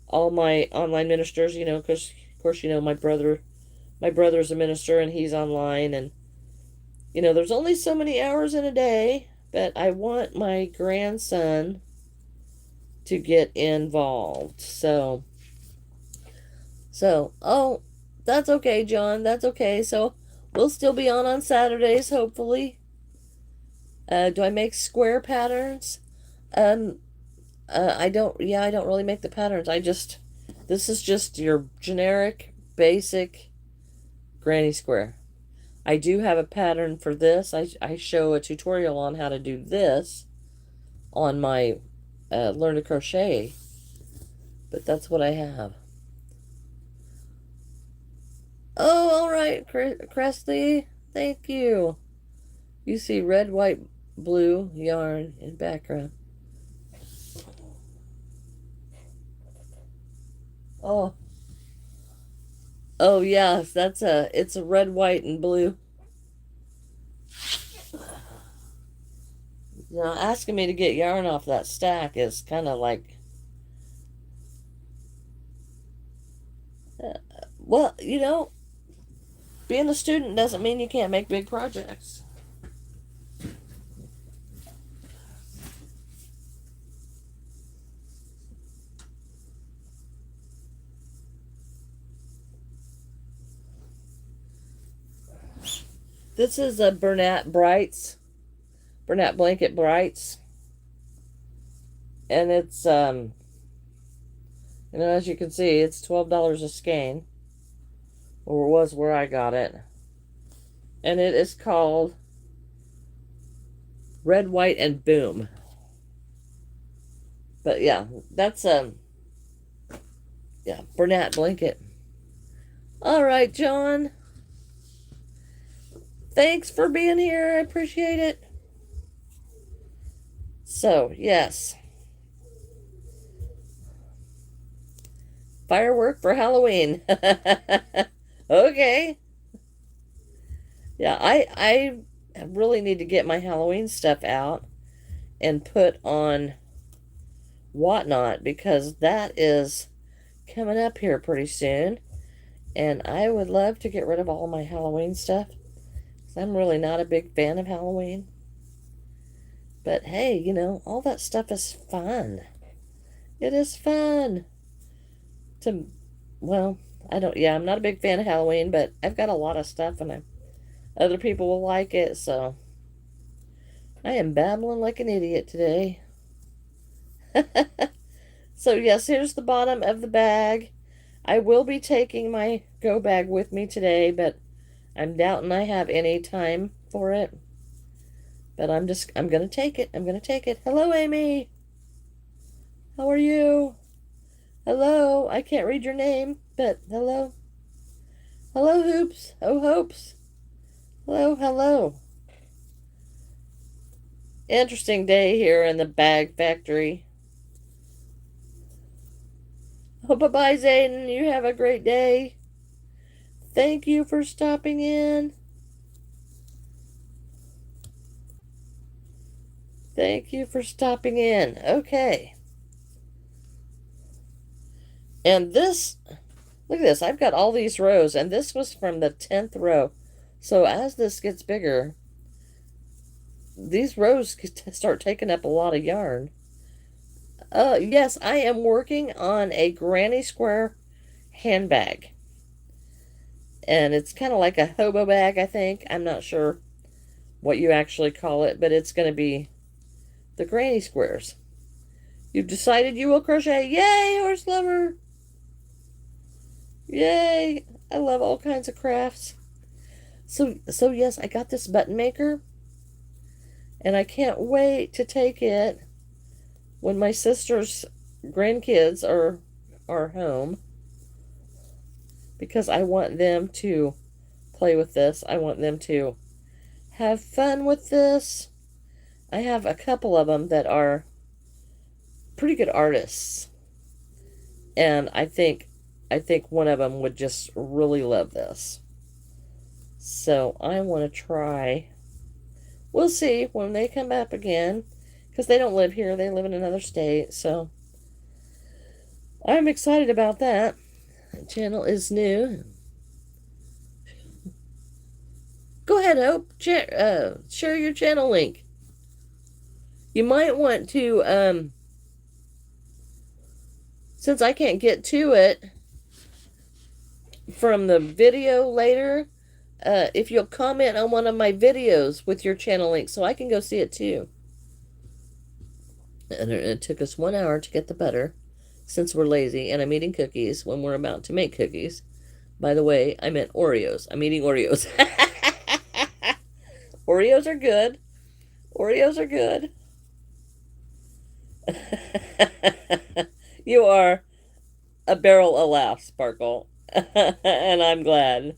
all my online ministers, because of course, my brother's a minister and he's online, and there's only so many hours in a day, but I want my grandson to get involved. Oh, that's okay, John. That's okay. So we'll still be on Saturdays, hopefully. Do I make square patterns? Um, I don't. Yeah, I don't really make the patterns. This is just your generic, basic granny square. I do have a pattern for this. I show a tutorial on how to do this on my Learn to Crochet, but that's what I have. Oh, all right, Cresty. Thank you. You see red, white, blue yarn in background. Oh, oh yes, it's a red, white, and blue. Asking me to get yarn off that stack is kind of like, well, being a student doesn't mean you can't make big projects. This is a Bernat Blanket Brights, and it's as you can see, it's $12 a skein, or it was where I got it, and it is called Red, White, and Boom. But yeah, that's Bernat blanket. All right, John. Thanks for being here. I appreciate it. So, yes. Firework for Halloween. Okay. Yeah, I really need to get my Halloween stuff out and put on Whatnot, because that is coming up here pretty soon. And I would love to get rid of all my Halloween stuff. I'm really not a big fan of Halloween. But hey, all that stuff is fun. It is fun to, well, I'm not a big fan of Halloween, but I've got a lot of stuff and other people will like it, so I am babbling like an idiot today. So yes, here's the bottom of the bag. I will be taking my go bag with me today, but I'm doubting I have any time for it. But I'm going to take it. I'm going to take it. Hello, Amy. How are you? Hello. I can't read your name, but hello. Hello, Hoops. Oh, Hopes. Hello, hello. Interesting day here in the bag factory. Oh, bye-bye, Zayden. You have a great day. Thank you for stopping in. Thank you for stopping in. Okay. And this, look at this. I've got all these rows, and this was from the 10th row. So as this gets bigger, these rows start taking up a lot of yarn. Yes, I am working on a granny square handbag. And it's kind of like a hobo bag, I think. I'm not sure what you actually call it, but it's going to be the granny squares. You've decided you will crochet. Yay, horse lover! Yay! I love all kinds of crafts. So yes, I got this button maker, and I can't wait to take it when my sister's grandkids are home, because I want them to play with this. I want them to have fun with this. I have a couple of them that are pretty good artists, and I think one of them would just really love this. So I want to try. We'll see when they come up again, because they don't live here. They live in another state. So I'm excited about that. The channel is new. Go ahead, Hope. Share your channel link. You might want to, since I can't get to it from the video later, if you'll comment on one of my videos with your channel link so I can go see it too. And it took us 1 hour to get the butter since we're lazy, and I'm eating cookies when we're about to make cookies. By the way, I meant Oreos. I'm eating Oreos. Oreos are good. Oreos are good. You are a barrel of laughs, Sparkle. And I'm glad.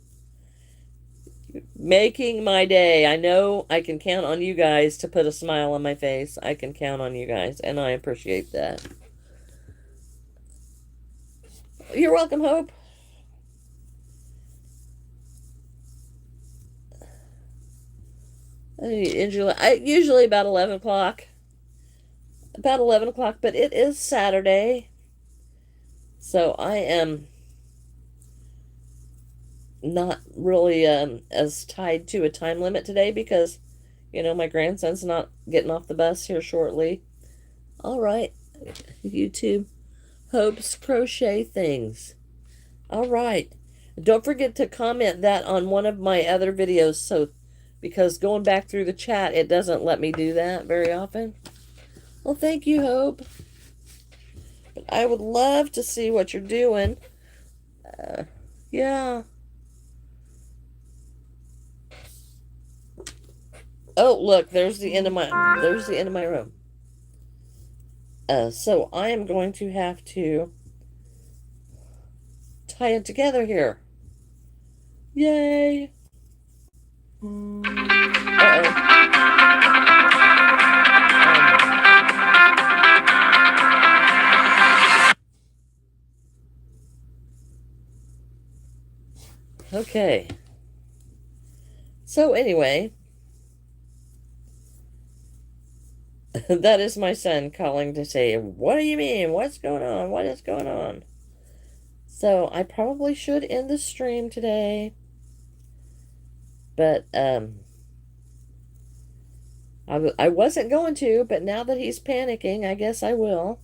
Making my day. I know I can count on you guys to put a smile on my face. I can count on you guys, and I appreciate that. You're welcome, Hope. Usually about 11 o'clock. About 11 o'clock, but it is Saturday. So I am not really as tied to a time limit today because, my grandson's not getting off the bus here shortly. All right, YouTube. Hope's Crochet Things. All right. Don't forget to comment that on one of my other videos, because going back through the chat, it doesn't let me do that very often. Well, thank you, Hope. But I would love to see what you're doing. Yeah. Oh, look, there's the end of my room. So I am going to have to tie it together here. Yay. Uh-oh. Okay. So anyway, that is my son calling to say, what do you mean? What's going on? What is going on? So I probably should end the stream today. But I wasn't going to, but now that he's panicking, I guess I will.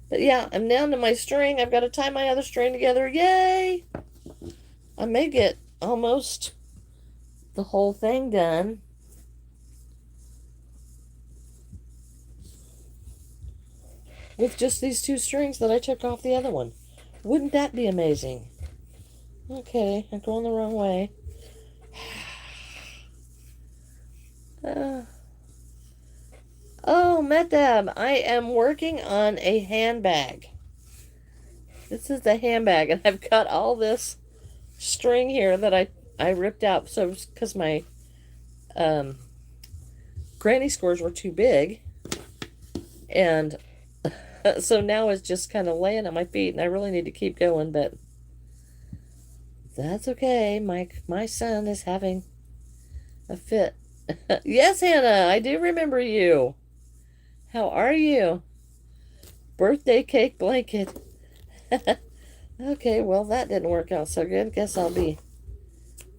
But yeah, I'm down to my string. I've got to tie my other string together. Yay! I may get almost the whole thing done. With just these 2 strings that I took off the other one. Wouldn't that be amazing? Okay, I'm going the wrong way. Oh, Metab, I am working on a handbag. This is the handbag, and I've got all this string here that I ripped out because my granny scores were too big, and so now it's just kind of laying at my feet, and I really need to keep going, but that's okay. My son is having a fit. Yes, Hannah, I do remember you. How are you? Birthday cake blanket. Okay, well, that didn't work out so good. Guess I'll be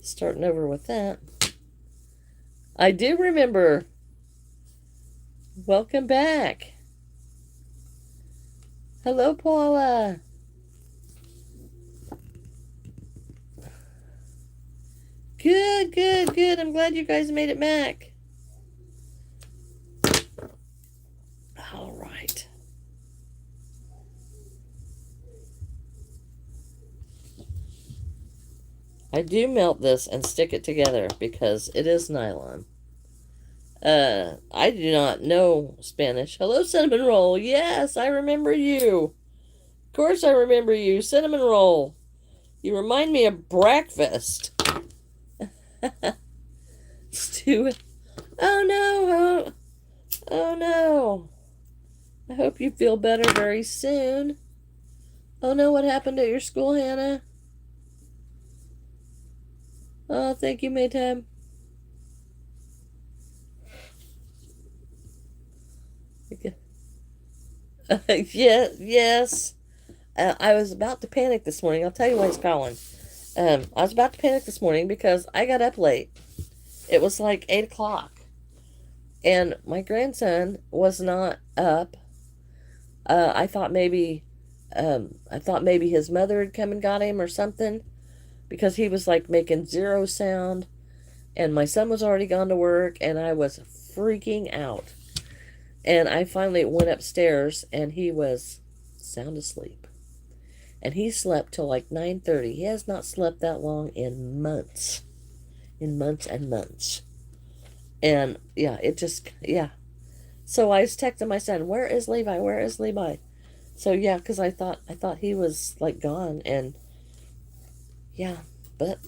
starting over with that. I do remember. Welcome back. Hello, Paula. Good, good, good. I'm glad you guys made it back. All right. I do melt this and stick it together because it is nylon. I do not know Spanish. Hello, Cinnamon Roll. Yes, I remember you. Of course I remember you, Cinnamon Roll. You remind me of breakfast. Stu. Oh no. Oh no. I hope you feel better very soon. Oh no, what happened at your school, Hannah? Oh, thank you, Maytime. Yeah, yes. I was about to panic this morning. I'll tell you why he's calling. I was about to panic this morning because I got up late. It was like 8 o'clock, and my grandson was not up. I thought maybe, I thought maybe his mother had come and got him or something because he was like making zero sound, and my son was already gone to work, and I was freaking out. And I finally went upstairs, and he was sound asleep. And he slept till like 9:30. He has not slept that long in months and months. And yeah, it just yeah. So I was texting my son, "Where is Levi? Where is Levi?" So yeah, because I thought he was like gone, and yeah, but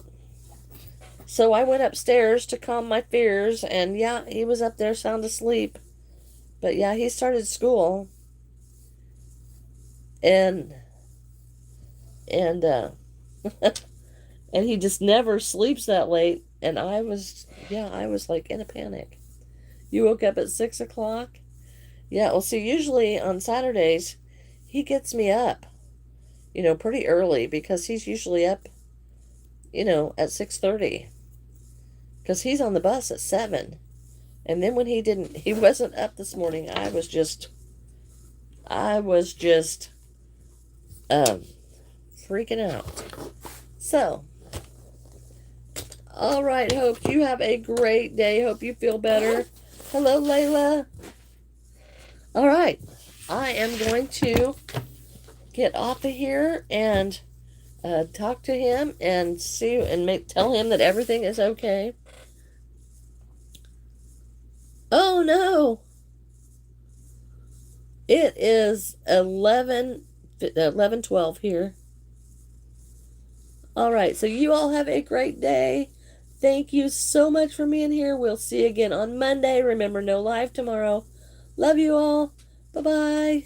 so I went upstairs to calm my fears, and yeah, he was up there sound asleep. But yeah, he started school, and and and he just never sleeps that late. And I was like in a panic. You woke up at 6 o'clock? Yeah, well, see, usually on Saturdays, he gets me up, pretty early because he's usually up, at 6:30 because he's on the bus at 7. And then when he wasn't up this morning, I was just um, freaking out. So, all right, Hope, you have a great day. Hope you feel better. Hello, Layla. All right, I am going to get off of here and talk to him and see and tell him that everything is okay. Oh no, it is 11:12 here. All right, so you all have a great day. Thank you so much for being here. We'll see you again on Monday. Remember, no live tomorrow. Love you all. Bye bye.